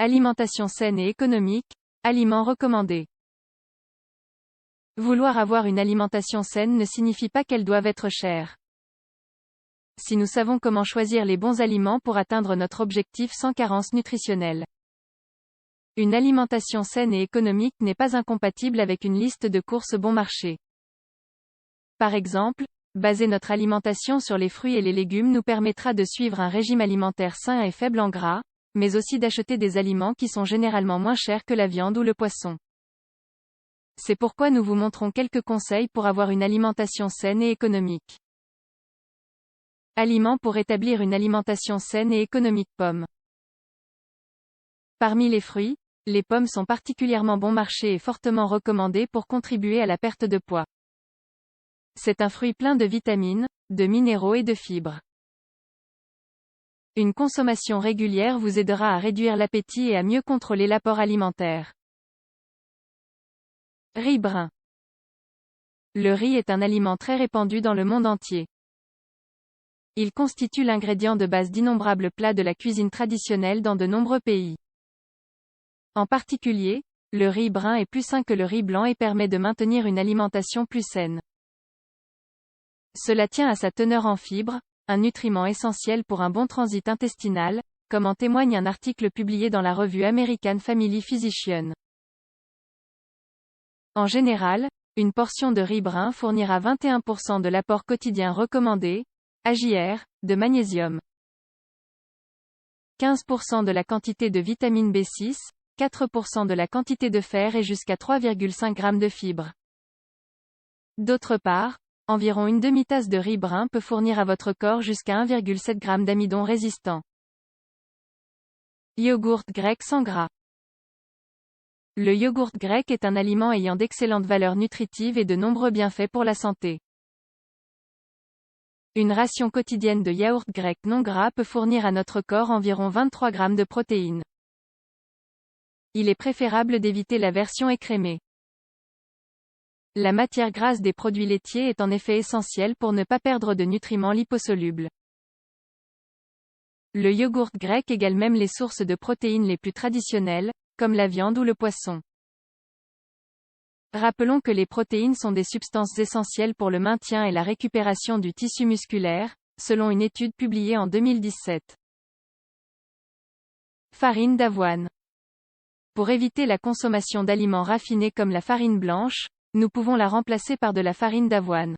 Alimentation saine et économique, aliments recommandés. Vouloir avoir une alimentation saine ne signifie pas qu'elles doivent être chères. Si nous savons comment choisir les bons aliments pour atteindre notre objectif sans carence nutritionnelle. Une alimentation saine et économique n'est pas incompatible avec une liste de courses bon marché. Par exemple, baser notre alimentation sur les fruits et les légumes nous permettra de suivre un régime alimentaire sain et faible en gras, mais aussi d'acheter des aliments qui sont généralement moins chers que la viande ou le poisson. C'est pourquoi nous vous montrons quelques conseils pour avoir une alimentation saine et économique. Aliments pour établir une alimentation saine et économique. Pommes. Parmi les fruits, les pommes sont particulièrement bon marché et fortement recommandées pour contribuer à la perte de poids. C'est un fruit plein de vitamines, de minéraux et de fibres. Une consommation régulière vous aidera à réduire l'appétit et à mieux contrôler l'apport alimentaire. Riz brun. Le riz est un aliment très répandu dans le monde entier. Il constitue l'ingrédient de base d'innombrables plats de la cuisine traditionnelle dans de nombreux pays. En particulier, le riz brun est plus sain que le riz blanc et permet de maintenir une alimentation plus saine. Cela tient à sa teneur en fibres, un nutriment essentiel pour un bon transit intestinal, comme en témoigne un article publié dans la revue American Family Physician. En général, une portion de riz brun fournira 21% de l'apport quotidien recommandé, AJR, de magnésium, 15% de la quantité de vitamine B6, 4% de la quantité de fer et jusqu'à 3,5 g de fibres. D'autre part, environ une demi-tasse de riz brun peut fournir à votre corps jusqu'à 1,7 g d'amidon résistant. Yogourt grec sans gras. Le yogourt grec est un aliment ayant d'excellentes valeurs nutritives et de nombreux bienfaits pour la santé. Une ration quotidienne de yaourt grec non gras peut fournir à notre corps environ 23 g de protéines. Il est préférable d'éviter la version écrémée. La matière grasse des produits laitiers est en effet essentielle pour ne pas perdre de nutriments liposolubles. Le yogourt grec égale même les sources de protéines les plus traditionnelles, comme la viande ou le poisson. Rappelons que les protéines sont des substances essentielles pour le maintien et la récupération du tissu musculaire, selon une étude publiée en 2017. Farine d'avoine. Pour éviter la consommation d'aliments raffinés comme la farine blanche, nous pouvons la remplacer par de la farine d'avoine.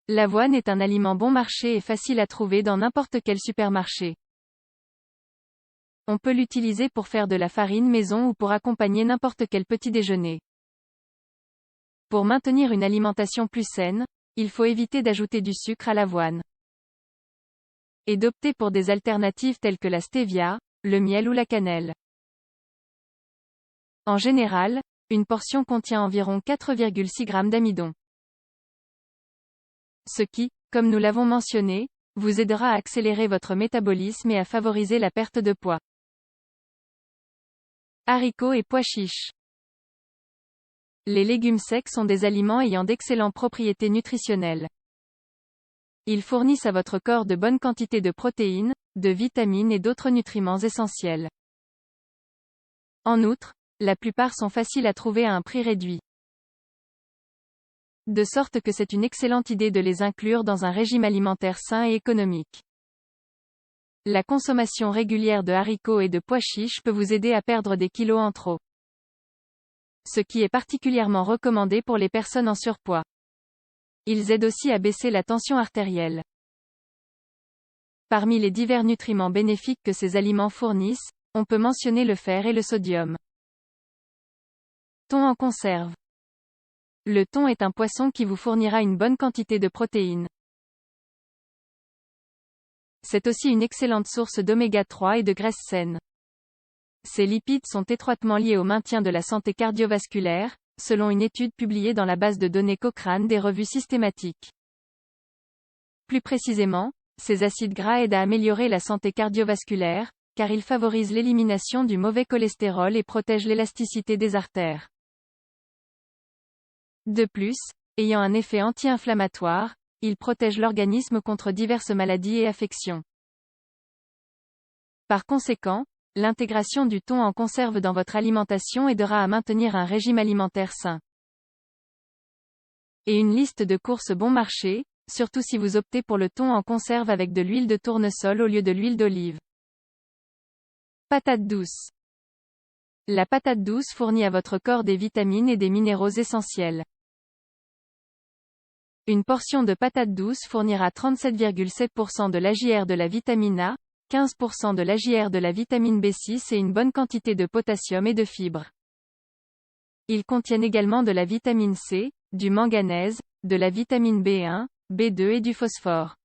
L'avoine est un aliment bon marché et facile à trouver dans n'importe quel supermarché. On peut l'utiliser pour faire de la farine maison ou pour accompagner n'importe quel petit déjeuner. Pour maintenir une alimentation plus saine, il faut éviter d'ajouter du sucre à l'avoine. Et d'opter pour des alternatives telles que la stevia, le miel ou la cannelle. En général, une portion contient environ 4,6 g d'amidon. Ce qui, comme nous l'avons mentionné, vous aidera à accélérer votre métabolisme et à favoriser la perte de poids. Haricots et pois chiches. Les légumes secs sont des aliments ayant d'excellentes propriétés nutritionnelles. Ils fournissent à votre corps de bonnes quantités de protéines, de vitamines et d'autres nutriments essentiels. En outre, la plupart sont faciles à trouver à un prix réduit. De sorte que c'est une excellente idée de les inclure dans un régime alimentaire sain et économique. La consommation régulière de haricots et de pois chiches peut vous aider à perdre des kilos en trop. Ce qui est particulièrement recommandé pour les personnes en surpoids. Ils aident aussi à baisser la tension artérielle. Parmi les divers nutriments bénéfiques que ces aliments fournissent, on peut mentionner le fer et le sodium. Thon en conserve. Le thon est un poisson qui vous fournira une bonne quantité de protéines. C'est aussi une excellente source d'oméga 3 et de graisses saines. Ces lipides sont étroitement liés au maintien de la santé cardiovasculaire, selon une étude publiée dans la base de données Cochrane des revues systématiques. Plus précisément, ces acides gras aident à améliorer la santé cardiovasculaire, car ils favorisent l'élimination du mauvais cholestérol et protègent l'élasticité des artères. De plus, ayant un effet anti-inflammatoire, ils protègent l'organisme contre diverses maladies et affections. Par conséquent, l'intégration du thon en conserve dans votre alimentation aidera à maintenir un régime alimentaire sain. Et une liste de courses bon marché, surtout si vous optez pour le thon en conserve avec de l'huile de tournesol au lieu de l'huile d'olive. Patate douce. La patate douce fournit à votre corps des vitamines et des minéraux essentiels. Une portion de patate douce fournira 37,7% de l'AJR de la vitamine A, 15% de l'AJR de la vitamine B6 et une bonne quantité de potassium et de fibres. Ils contiennent également de la vitamine C, du manganèse, de la vitamine B1, B2 et du phosphore.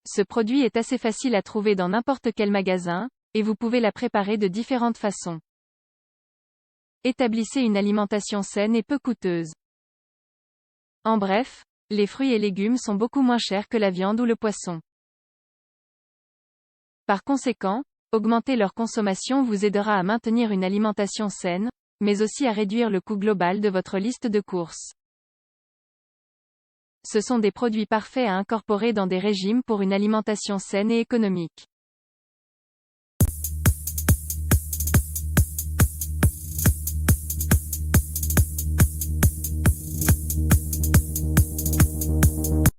Ce produit est assez facile à trouver dans n'importe quel magasin, et vous pouvez la préparer de différentes façons. Établissez une alimentation saine et peu coûteuse. En bref, les fruits et légumes sont beaucoup moins chers que la viande ou le poisson. Par conséquent, augmenter leur consommation vous aidera à maintenir une alimentation saine, mais aussi à réduire le coût global de votre liste de courses. Ce sont des produits parfaits à incorporer dans des régimes pour une alimentation saine et économique.